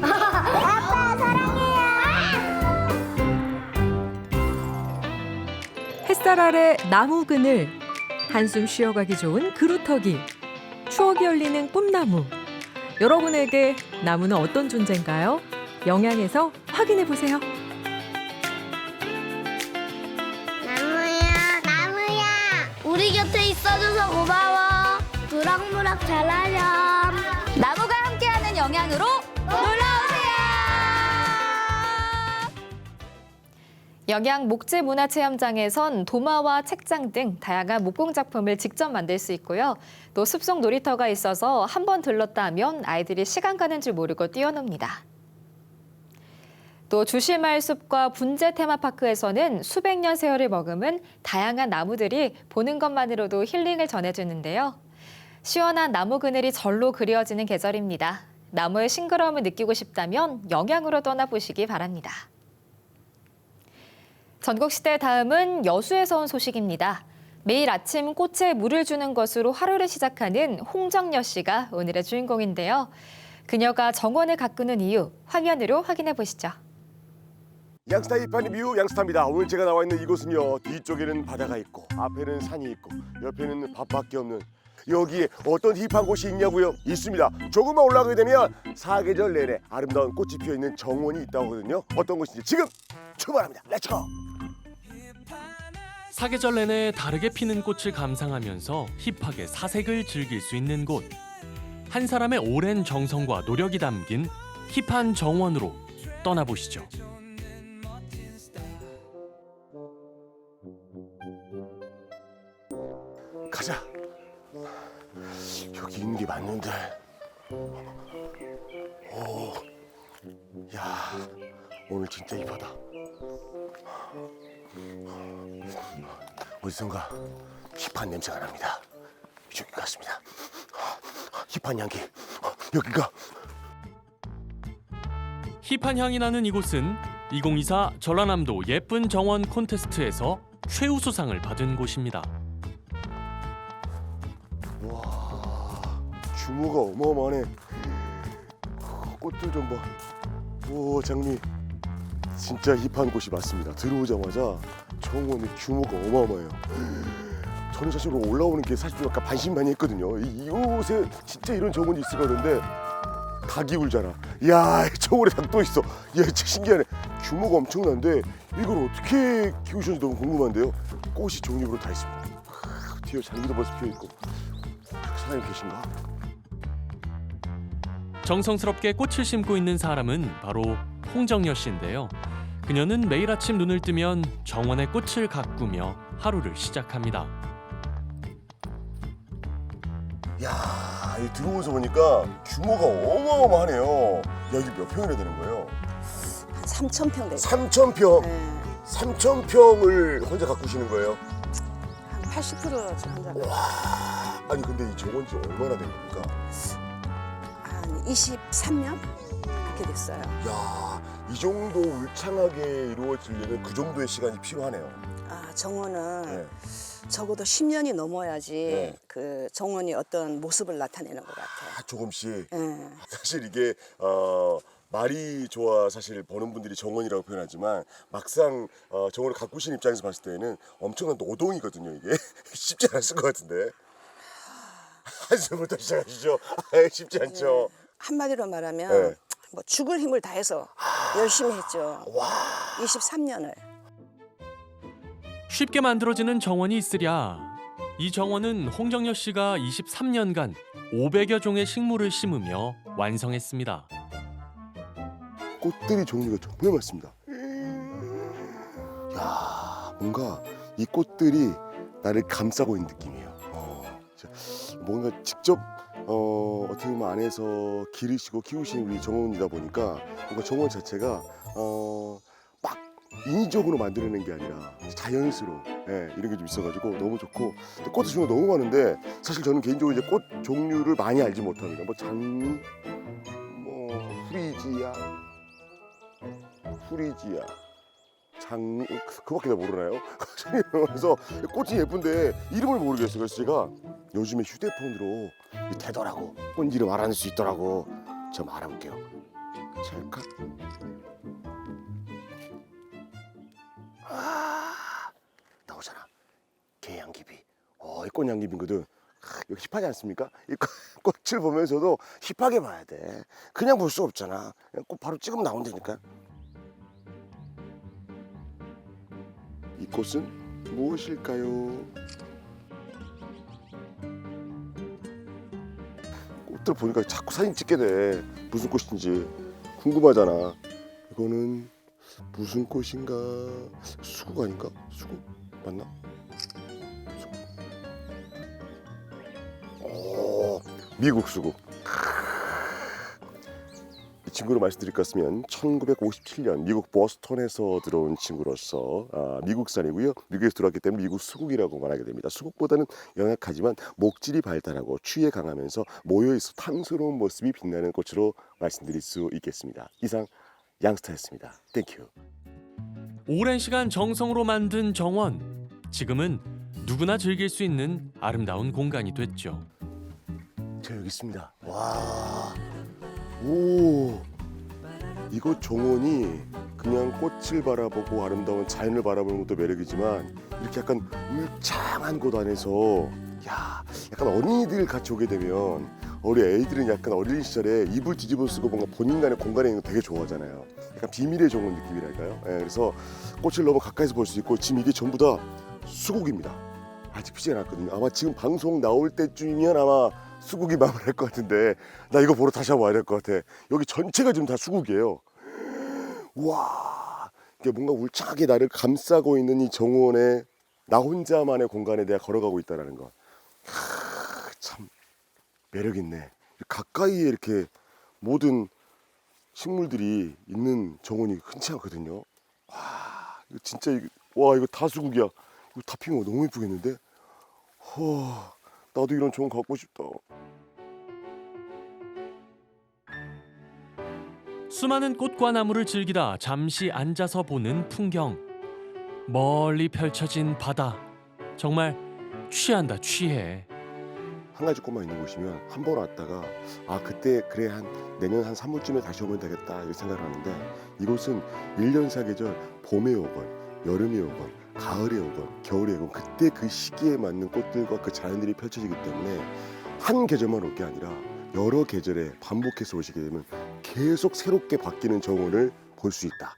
아빠 사랑해요. 햇살 아래 나무 그늘, 한숨 쉬어가기 좋은 그루터기, 추억이 열리는 꿈나무. 여러분에게 나무는 어떤 존재인가요? 영양에서 확인해 보세요. 나무야, 우리 곁에 있어줘서 고마워. 무럭무럭 자라렴. 나무가 함께하는 영양으로 놀러오세요. 영양 목재 문화 체험장에선 도마와 책장 등 다양한 목공 작품을 직접 만들 수 있고요. 또 숲속 놀이터가 있어서 한번 들렀다 하면 아이들이 시간 가는 줄 모르고 뛰어놉니다. 또 주실마을 숲과 분재 테마파크에서는 수백 년 세월을 머금은 다양한 나무들이 보는 것만으로도 힐링을 전해주는데요. 시원한 나무 그늘이 절로 그리워지는 계절입니다. 나무의 싱그러움을 느끼고 싶다면 영양으로 떠나보시기 바랍니다. 전국시대 다음은 여수에서 온 소식입니다. 매일 아침 꽃에 물을 주는 것으로 하루를 시작하는 홍정여 씨가 오늘의 주인공인데요. 그녀가 정원을 가꾸는 이유, 화면으로 확인해 보시죠. 양스타 힙한 리뷰 양스타입니다. 오늘 제가 나와 있는 이곳은요. 뒤쪽에는 바다가 있고 앞에는 산이 있고 옆에는 밥밖에 없는 여기에 어떤 힙한 곳이 있냐고요? 있습니다. 조금만 올라가게 되면 사계절 내내 아름다운 꽃이 피어있는 정원이 있다고 하거든요. 어떤 곳인지 지금 출발합니다. 렛츠고! 사계절 내내 다르게 피는 꽃을 감상하면서 힙하게 사색을 즐길 수 있는 곳. 한 사람의 오랜 정성과 노력이 담긴 힙한 정원으로 떠나보시죠. 가자. 여기 있는 게 맞는데. 오, 야, 오늘 진짜 이쁘다. 어디선가 힙한 냄새가 납니다. 이쪽인 것 같습니다. 힙한 향기. 여기가. 힙한 향이 나는 이곳은 2024 전라남도 예쁜 정원 콘테스트에서 최우수상을 받은 곳입니다. 와, 규모가 어마어마하네. 꽃들 좀 봐. 오, 장미. 진짜 힙한 곳이 맞습니다. 들어오자마자 정원의 규모가 어마어마해요. 저는 사실 올라오는 게 사실 좀 약간 반신반의했거든요. 이곳에 진짜 이런 정원이 있을까 그런데 닭이 울잖아. 이야, 정원에 닭도 있어. 이야, 진짜 신기하네. 규모가 엄청난데 이걸 어떻게 키우셨는지 너무 궁금한데요. 꽃이 종류별로 다 있습니다. 뒤에 장미도 벌써 피어있고. 사장님 계신가? 정성스럽게 꽃을 심고 있는 사람은 바로 홍정여 씨인데요. 그녀는 매일 아침 눈을 뜨면 정원에 꽃을 가꾸며 하루를 시작합니다. 야, 이 들어오면서 보니까 규모가 어마어마하네요. 여기 몇 평이나 되는 거예요? 한 3,000평 되죠. 3,000평? 네. 3,000평을 혼자 가꾸시는 거예요? 한 80% 저 혼자. 와, 아니 근데 이 정원 지 얼마나 된 겁니까? 한 23년? 그렇게 됐어요. 야, 이 정도 울창하게 이루어지려면 그 정도의 시간이 필요하네요. 아, 정원은 네. 적어도 10년이 넘어야지 네. 그 정원이 어떤 모습을 나타내는 것 같아요. 아, 조금씩. 네. 사실 이게 말이 좋아 사실 보는 분들이 정원이라고 표현하지만 막상 정원을 가꾸신 입장에서 봤을 때는 엄청난 노동이거든요. 이게 쉽지 않았을 것 같은데. 한숨부터 시작하시죠. 쉽지 않죠. 네. 한마디로 말하면 네. 뭐 죽을 힘을 다해서 열심히 했죠. 와. 23년을. 쉽게 만들어지는 정원이 있으랴. 이 정원은 홍정여 씨가 23년간 500여 종의 식물을 심으며 완성했습니다. 꽃들이 종류가 정말 많습니다. 야, 뭔가 이 꽃들이 나를 감싸고 있는 느낌이에요. 뭔가 직접 어떻게 보면 안에서 기르시고 키우시는 우리 정원이다 보니까 뭔가 정원 자체가 막 인위적으로 만들어낸 게 아니라 자연스러운 이런 게 좀 있어가지고 너무 좋고 또 꽃 종류가 너무 많은데 사실 저는 개인적으로 이제 꽃 종류를 많이 알지 못합니다. 뭐 장미, 뭐 후리지아, 장미, 그밖에 다 모르나요? 그래서 꽃이 예쁜데 이름을 모르겠어요. 그래서 제가 요즘에 휴대폰으로 되더라고. 꽃 이름 알아낼 수 있더라고. 제가 알아볼게요. 찰칵. 나오잖아. 개양귀비. 이 꽃양귀비거든. 이거 힙하지 않습니까? 이 꽃을 보면서도 힙하게 봐야 돼. 그냥 볼 수 없잖아. 그냥 꽃 바로 찍으면 나온다니까. 이 꽃은 무엇일까요? 꽃들 보니까 자꾸 사진 찍게 돼. 무슨 꽃인지 궁금하잖아. 이거는 무슨 꽃인가? 수국 아닌가? 수국 맞나? 미국 수국. 이 친구로 말씀드릴 것 같으면 1957년 미국 보스턴에서 들어온 친구로서 미국산이고요. 미국에서 들어왔기 때문에 미국 수국이라고 말하게 됩니다. 수국보다는 연약하지만 목질이 발달하고 추위에 강하면서 모여있어 탐스러운 모습이 빛나는 꽃으로 말씀드릴 수 있겠습니다. 이상 양스타였습니다. 땡큐. 오랜 시간 정성으로 만든 정원. 지금은 누구나 즐길 수 있는 아름다운 공간이 됐죠. 저 여기 있습니다. 와, 오, 이거 정원이 그냥 꽃을 바라보고 아름다운 자연을 바라보는 것도 매력이지만 이렇게 약간 울창한 곳 안에서 약간 어린이들 같이 오게 되면 우리 애들은 약간 어린 시절에 이불 뒤집어 쓰고 뭔가 본인만의 공간에 있는 거 되게 좋아하잖아요. 약간 비밀의 정원 느낌이랄까요? 그래서 꽃을 너무 가까이서 볼 수 있고 지금 이게 전부 다 수국입니다. 아직 피지 않았거든요. 아마 지금 방송 나올 때쯤이면 아마 수국이 마무리할 것 같은데 나 이거 보러 다시 한번 와야 될 것 같아. 여기 전체가 지금 다 수국이에요. 와, 이게 뭔가 울창하게 나를 감싸고 있는 이 정원에 나 혼자만의 공간에 내가 걸어가고 있다는 것. 참 매력 있네. 가까이에 이렇게 모든 식물들이 있는 정원이 흔치 않거든요. 와, 이거 진짜 이거 다 수국이야. 이거 다 피면 너무 예쁘겠는데? 나도 이런 정원 갖고 싶다. 수많은 꽃과 나무를 즐기다 잠시 앉아서 보는 풍경. 멀리 펼쳐진 바다. 정말 취한다, 취해. 한 가지 꽃만 있는 곳이면 한 번 왔다가 그때 그래 내년 한 3월쯤에 다시 오면 되겠다 이렇게 생각을 하는데 이곳은 1년 사계절 봄에 오건 여름에 오건 가을에 오건 겨울에 오건 그때 그 시기에 맞는 꽃들과 그 자연들이 펼쳐지기 때문에 한 계절만 올 게 아니라 여러 계절에 반복해서 오시게 되면 계속 새롭게 바뀌는 정원을 볼 수 있다.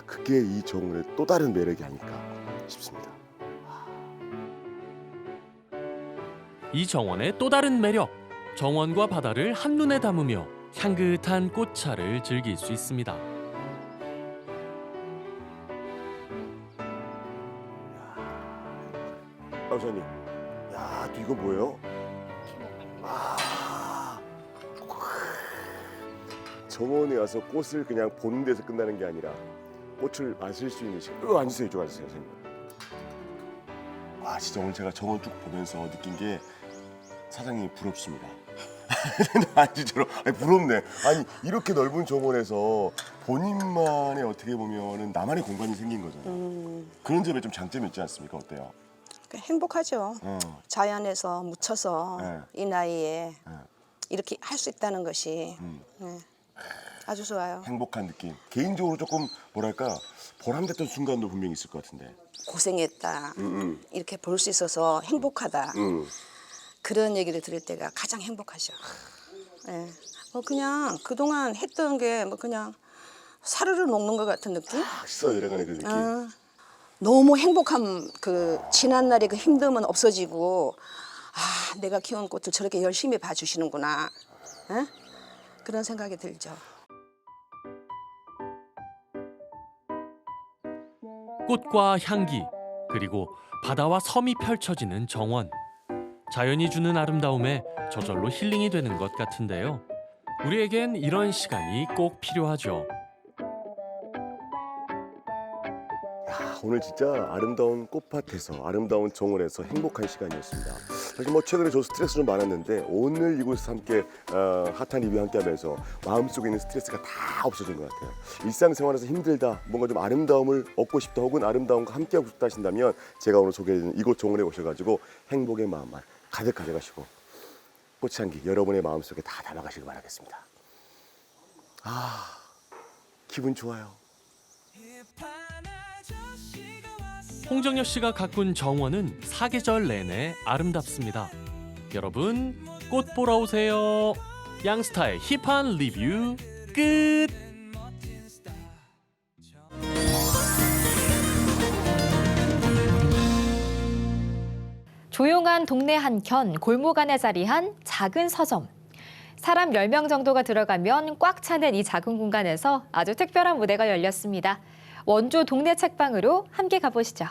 그게 이 정원의 또 다른 매력이 아닐까 싶습니다. 이 정원의 또 다른 매력. 정원과 바다를 한눈에 담으며 향긋한 꽃차를 즐길 수 있습니다. 강사님, 또 이거 뭐예요? 정원에 와서 꽃을 그냥 보는 데서 끝나는 게 아니라 꽃을 마실 수 있는 시간. 앉으세요, 이쪽 앉으세요, 선생님. 진짜 오늘 제가 정원 쭉 보면서 느낀 게 사장님이 부럽습니다. 진짜로 부럽네. 이렇게 넓은 정원에서 본인만의 어떻게 보면은 나만의 공간이 생긴 거잖아요. 그런 점에 좀 장점이 있지 않습니까? 어때요? 행복하죠. 자연에서 묻혀서 이 나이에 이렇게 할 수 있다는 것이 아주 좋아요. 행복한 느낌. 개인적으로 조금 뭐랄까 보람됐던 순간도 분명히 있을 것 같은데. 고생했다. 이렇게 볼 수 있어서 행복하다. 그런 얘기를 들을 때가 가장 행복하죠. 그냥 그동안 했던 게 그냥 사르르 녹는 것 같은 느낌? 있어 내려가는 그 느낌. 너무 행복한 그 지난 날의 그 힘듦은 없어지고 내가 키운 꽃을 저렇게 열심히 봐주시는구나. 그런 생각이 들죠. 꽃과 향기, 그리고 바다와 섬이 펼쳐지는 정원. 자연이 주는 아름다움에 저절로 힐링이 되는 것 같은데요. 우리에겐 이런 시간이 꼭 필요하죠. 오늘 진짜 아름다운 꽃밭에서 아름다운 정원에서 행복한 시간이었습니다. 사실 최근에 저 스트레스 좀 많았는데 오늘 이곳에서 함께 핫한 리뷰 함께 하면서 마음속에 있는 스트레스가 다 없어진 것 같아요. 일상생활에서 힘들다, 뭔가 좀 아름다움을 얻고 싶다 혹은 아름다움과 함께하고 싶다 하신다면 제가 오늘 소개해드린 이곳 정원에 오셔가지고 행복의 마음만 가득 가져가시고 꽃향기 여러분의 마음속에 다 담아가시길 바라겠습니다. 기분 좋아요. 홍정여 씨가 가꾼 정원은 사계절 내내 아름답습니다. 여러분, 꽃 보러 오세요. 양스타의 힙한 리뷰 끝! 조용한 동네 한켠 골목 안에 자리한 작은 서점. 사람 10명 정도가 들어가면 꽉 차는 이 작은 공간에서 아주 특별한 무대가 열렸습니다. 원주 동네 책방으로 함께 가보시죠.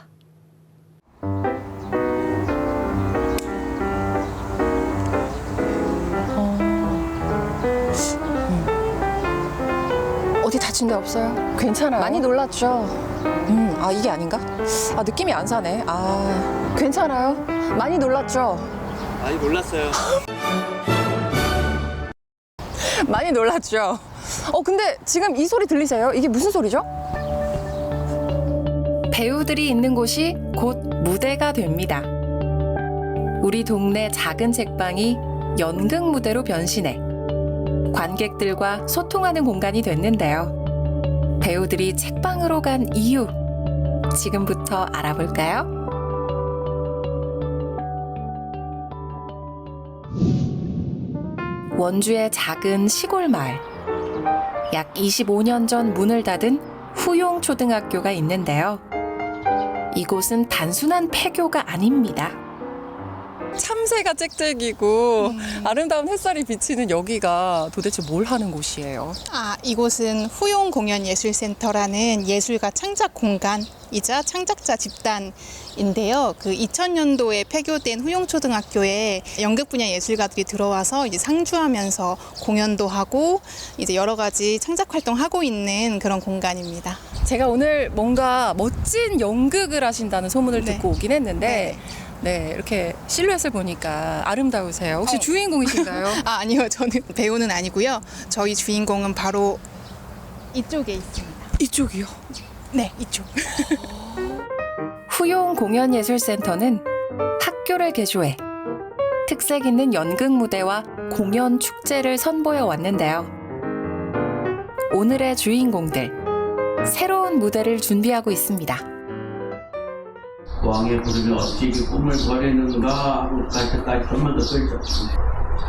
어디 다친 데 없어요? 괜찮아요. 많이 놀랐죠? 아, 이게 아닌가? 아, 느낌이 안 사네. 아, 괜찮아요. 많이 놀랐죠? 많이 놀랐어요. 많이 놀랐죠? 근데 지금 이 소리 들리세요? 이게 무슨 소리죠? 배우들이 있는 곳이 곧 무대가 됩니다. 우리 동네 작은 책방이 연극 무대로 변신해 관객들과 소통하는 공간이 됐는데요. 배우들이 책방으로 간 이유, 지금부터 알아볼까요? 원주의 작은 시골 마을. 약 25년 전 문을 닫은 후용초등학교가 있는데요. 이곳은 단순한 폐교가 아닙니다. 참새가 짹짹이고 아름다운 햇살이 비치는 여기가 도대체 뭘 하는 곳이에요? 이곳은 후용공연예술센터라는 예술가 창작 공간이자 창작자 집단인데요. 그 2000년도에 폐교된 후용초등학교에 연극 분야 예술가들이 들어와서 이제 상주하면서 공연도 하고 이제 여러 가지 창작 활동하고 있는 그런 공간입니다. 제가 오늘 뭔가 멋진 연극을 하신다는 소문을 듣고 오긴 했는데 네, 이렇게 실루엣을 보니까 아름다우세요. 혹시 주인공이신가요? 아니요. 저는 배우는 아니고요. 저희 주인공은 바로 이쪽에 있습니다. 이쪽이요? 네, 이쪽. 후용공연예술센터는 학교를 개조해 특색 있는 연극 무대와 공연 축제를 선보여 왔는데요. 오늘의 주인공들, 새로운 무대를 준비하고 있습니다. 왕의 부르면 어찌 그 꿈을 버리는가 하고 갈 때까지 한 번 더 끌죠.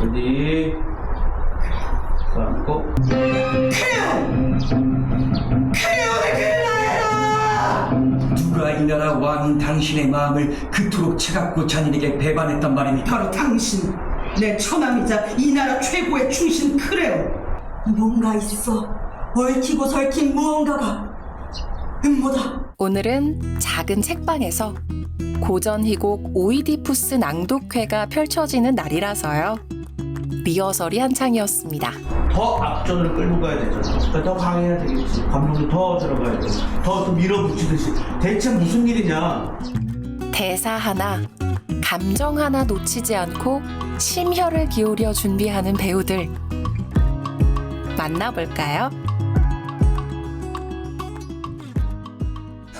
어디 감고 누가 이 나라 왕인 당신의 마음을 그토록 차갑고 잔인하게 배반했단 말입니까? 바로 당신, 내 처남이자 이 나라 최고의 충신 크레오. 뭔가 있어. 얽히고 설킨 무언가가. 뭐다? 오늘은 작은 책방에서 고전 희곡 오이디푸스 낭독회가 펼쳐지는 날이라서요. 리허설이 한창이었습니다. 더 앞전을 끌고 가야 되죠. 더 강해야 되겠지. 감정도 더 들어가야 돼. 더 밀어붙이듯이. 대체 무슨 일이냐? 대사 하나, 감정 하나 놓치지 않고 심혈을 기울여 준비하는 배우들. 만나볼까요?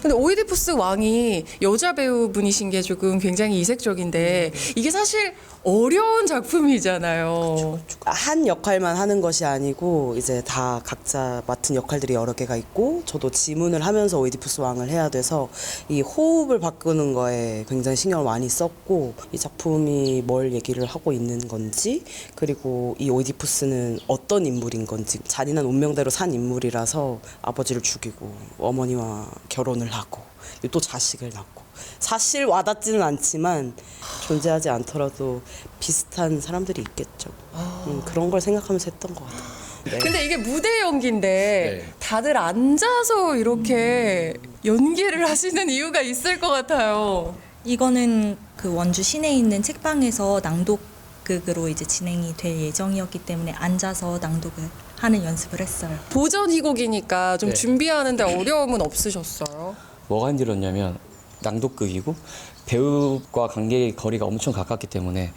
근데 오이디푸스 왕이 여자 배우분이신 게 조금 굉장히 이색적인데 이게 사실 어려운 작품이잖아요. 한 역할만 하는 것이 아니고 이제 다 각자 맡은 역할들이 여러 개가 있고 저도 지문을 하면서 오이디푸스 왕을 해야 돼서 이 호흡을 바꾸는 거에 굉장히 신경을 많이 썼고 이 작품이 뭘 얘기를 하고 있는 건지 그리고 이 오이디푸스는 어떤 인물인 건지 잔인한 운명대로 산 인물이라서 아버지를 죽이고 어머니와 결혼을 하고 또 자식을 낳고 사실 와닿지는 않지만 존재하지 않더라도 비슷한 사람들이 있겠죠. 그런 걸 생각하면서 했던 것 같아요. 네. 근데 이게 무대 연기인데 다들 앉아서 이렇게 연기를 하시는 이유가 있을 것 같아요. 이거는 그 원주 시내에 있는 책방에서 낭독극으로 이제 진행이 될 예정이었기 때문에 앉아서 낭독을 하는 연습을 했어요. 보전 희곡이니까 좀 준비하는데 어려움은 없으셨어요? 뭐가 힘들었냐면 낭독극이고 배우과 관객의 거리가 엄청 가깝기 때문에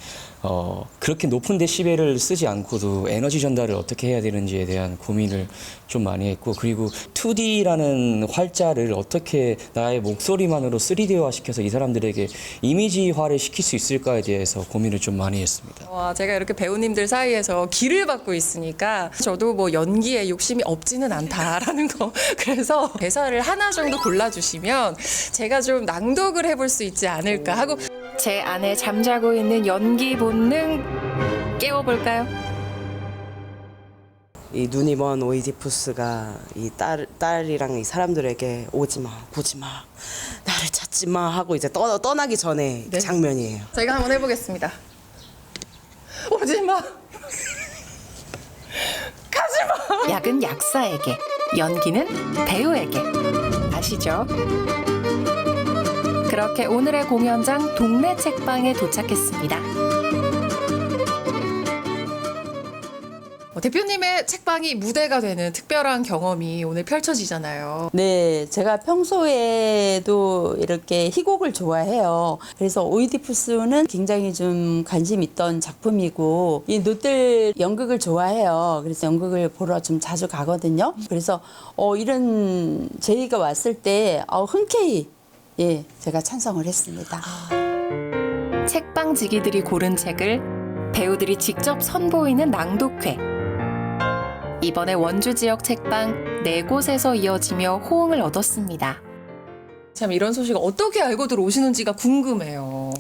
그렇게 높은 데시벨을 쓰지 않고도 에너지 전달을 어떻게 해야 되는지에 대한 고민을 좀 많이 했고 그리고 2D라는 활자를 어떻게 나의 목소리만으로 3D화 시켜서 이 사람들에게 이미지화를 시킬 수 있을까에 대해서 고민을 좀 많이 했습니다. 와, 제가 이렇게 배우님들 사이에서 기를 받고 있으니까 저도 뭐 연기에 욕심이 없지는 않다라는 거 그래서 대사를 하나 정도 골라주시면 제가 좀 낭독을 해볼 수 있지 않을까 하고 제 안에 잠자고 있는 연기 본능 깨워볼까요? 이 눈이 먼 오이디푸스가 이 딸이랑 이 사람들에게 오지 마, 보지 마, 나를 찾지 마 하고 이제 떠나기 전에 그 장면이에요. 제가 한번 해보겠습니다. 오지 마. 음악은 약사에게, 연기는 배우에게. 아시죠? 그렇게 오늘의 공연장 동네 책방에 도착했습니다. 대표님의 책방이 무대가 되는 특별한 경험이 오늘 펼쳐지잖아요. 네, 제가 평소에도 이렇게 희곡을 좋아해요. 그래서 오이디푸스는 굉장히 좀 관심 있던 작품이고, 이 노들 연극을 좋아해요. 그래서 연극을 보러 좀 자주 가거든요. 그래서 이런 제의가 왔을 때 흔쾌히 제가 찬성을 했습니다. 책방지기들이 고른 책을 배우들이 직접 선보이는 낭독회. 이번에 원주 지역 책방 4곳에서 이어지며 호응을 얻었습니다. 참 이런 소식 어떻게 알고 들어오시는지가 궁금해요.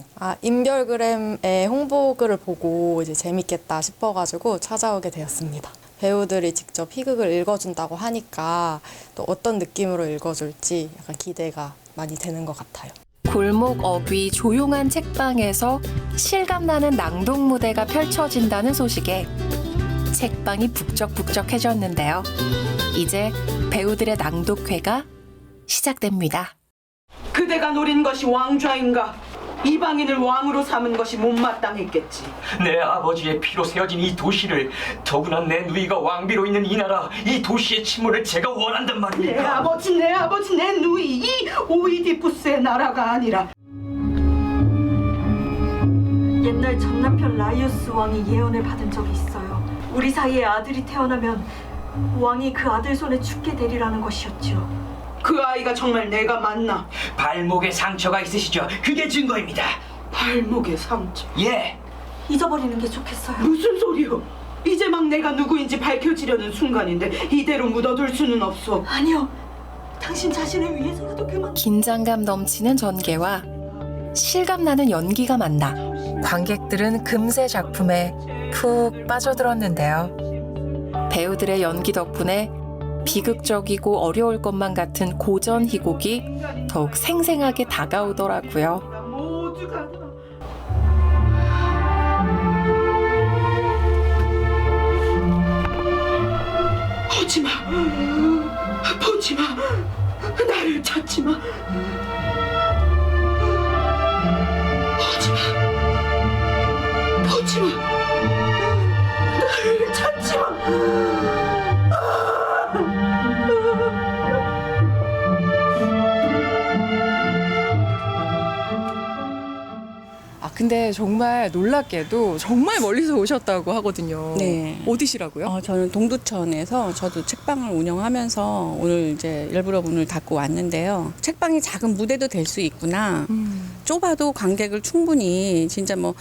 인별그램의 홍보글을 보고 이제 재밌겠다 싶어가지고 찾아오게 되었습니다. 배우들이 직접 희극을 읽어준다고 하니까 또 어떤 느낌으로 읽어줄지 약간 기대가 많이 되는 것 같아요. 골목 어귀 조용한 책방에서 실감나는 낭독 무대가 펼쳐진다는 소식에 책방이 북적북적해졌는데요. 이제 배우들의 낭독회가 시작됩니다. 그대가 노린 것이 왕좌인가? 이방인을 왕으로 삼은 것이 못마땅했겠지. 내 아버지의 피로 세워진 이 도시를, 더구나 내 누이가 왕비로 있는 이 나라, 이 도시의 침몰을 제가 원한단 말입니까? 내 아버지, 내 누이, 이 오이디푸스의 나라가 아니라 옛날 전남편 라이오스 왕이 예언을 받은 적이 있어요. 우리 사이에 아들이 태어나면 왕이 그 아들 손에 죽게 되리라는 것이었죠. 그 아이가 정말 내가 맞나? 발목에 상처가 있으시죠? 그게 증거입니다. 발목에 상처? 예. 잊어버리는 게 좋겠어요. 무슨 소리요? 이제 막 내가 누구인지 밝혀지려는 순간인데 이대로 묻어둘 수는 없어. 아니요. 당신 자신을 위해서라도 그만. 긴장감 넘치는 전개와 실감나는 연기가 만나 관객들은 금세 작품에 푹 빠져들었는데요. 배우들의 연기 덕분에 비극적이고 어려울 것만 같은 고전 희곡이 더욱 생생하게 다가오더라고요. 모두가 오지마, 보지마, 나를 찾지마. 오지마, 보지마, 나를 찾지마. 근데 정말 놀랍게도 정말 멀리서 오셨다고 하거든요. 네. 어디시라고요? 저는 동두천에서 저도 책방을 운영하면서 오늘 이제 일부러 문을 닫고 왔는데요. 책방이 작은 무대도 될 수 있구나. 좁아도 관객을 충분히 진짜 뭐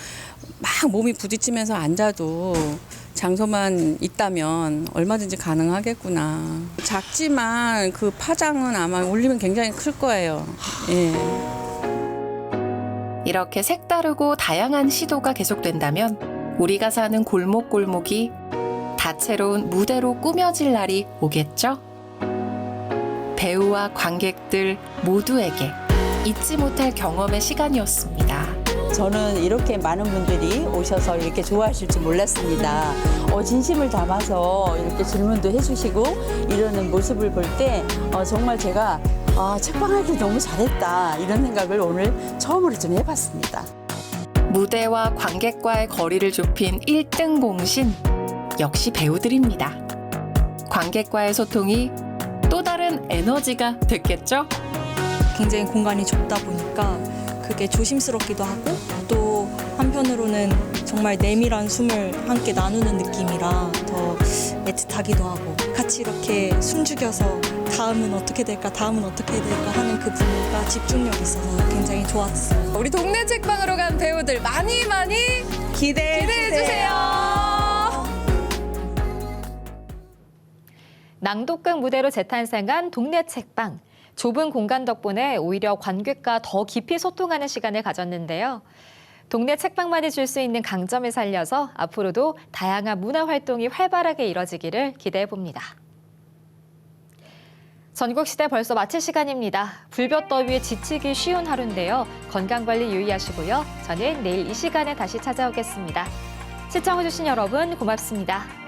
막 몸이 부딪히면서 앉아도 장소만 있다면 얼마든지 가능하겠구나. 작지만 그 파장은 아마 울리면 굉장히 클 거예요. 예. 이렇게 색다르고 다양한 시도가 계속된다면 우리가 사는 골목골목이 다채로운 무대로 꾸며질 날이 오겠죠? 배우와 관객들 모두에게 잊지 못할 경험의 시간이었습니다. 저는 이렇게 많은 분들이 오셔서 이렇게 좋아하실 줄 몰랐습니다. 진심을 담아서 이렇게 질문도 해주시고 이러는 모습을 볼 때 정말 제가 책방하기 너무 잘했다 이런 생각을 오늘 처음으로 좀 해봤습니다. 무대와 관객과의 거리를 좁힌 1등 공신 역시 배우들입니다. 관객과의 소통이 또 다른 에너지가 됐겠죠? 굉장히 공간이 좁다 보니까 그게 조심스럽기도 하고 또 한편으로는 정말 내밀한 숨을 함께 나누는 느낌이라 더 애틋하기도 하고 같이 이렇게 숨죽여서 다음은 어떻게 될까 하는 그 분위기가 집중력이 있어서 굉장히 좋았어요. 우리 동네 책방으로 간 배우들 많이 기대해주세요. 낭독극 무대로 재탄생한 동네 책방. 좁은 공간 덕분에 오히려 관객과 더 깊이 소통하는 시간을 가졌는데요. 동네 책방만이 줄 수 있는 강점을 살려서 앞으로도 다양한 문화 활동이 활발하게 이뤄지기를 기대해 봅니다. 전국시대 벌써 마칠 시간입니다. 불볕더위에 지치기 쉬운 하루인데요. 건강관리 유의하시고요. 저는 내일 이 시간에 다시 찾아오겠습니다. 시청해주신 여러분 고맙습니다.